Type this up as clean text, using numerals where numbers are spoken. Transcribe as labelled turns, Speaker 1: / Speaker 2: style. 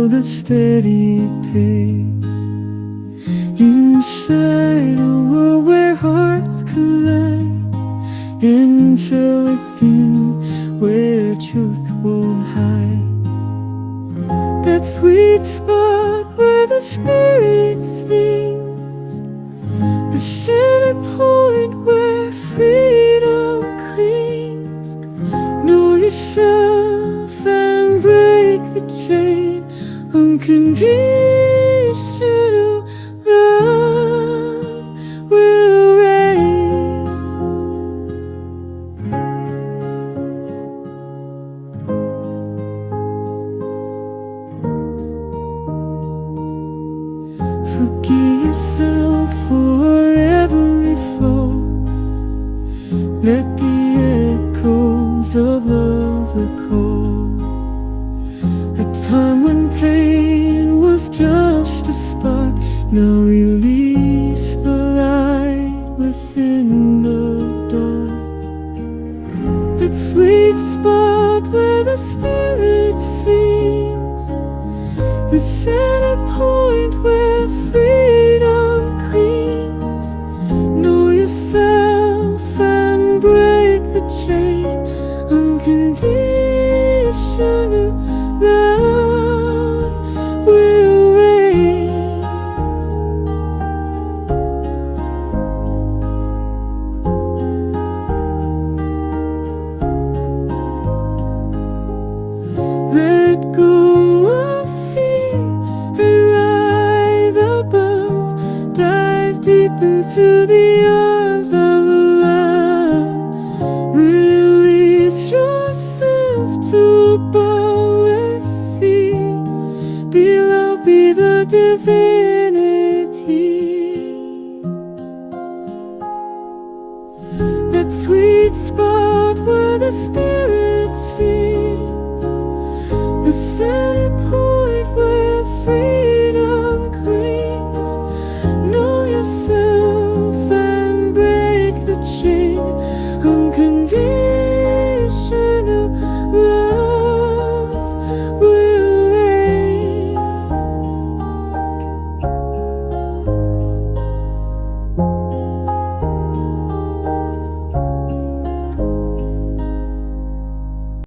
Speaker 1: feel the steady pace inside a world where hearts collide. Enter within where truth won't hide. That sweet spot where the spirit sings, the center point where freedom clings. Know yourself and break the chain. Unconditional love will reign. Forgive yourself for every fall. Let the echoes of love recall a time when pain was just a spark. Now release the light within the dark. That sweet spot where the spirit sings, the center point where freedom clings. Know yourself and break the chain. Unconditional love will reign. Let go of fear and rise above. Dive deep into the arms of love. Release yourself to a boundless sea. Be loved, be the defender.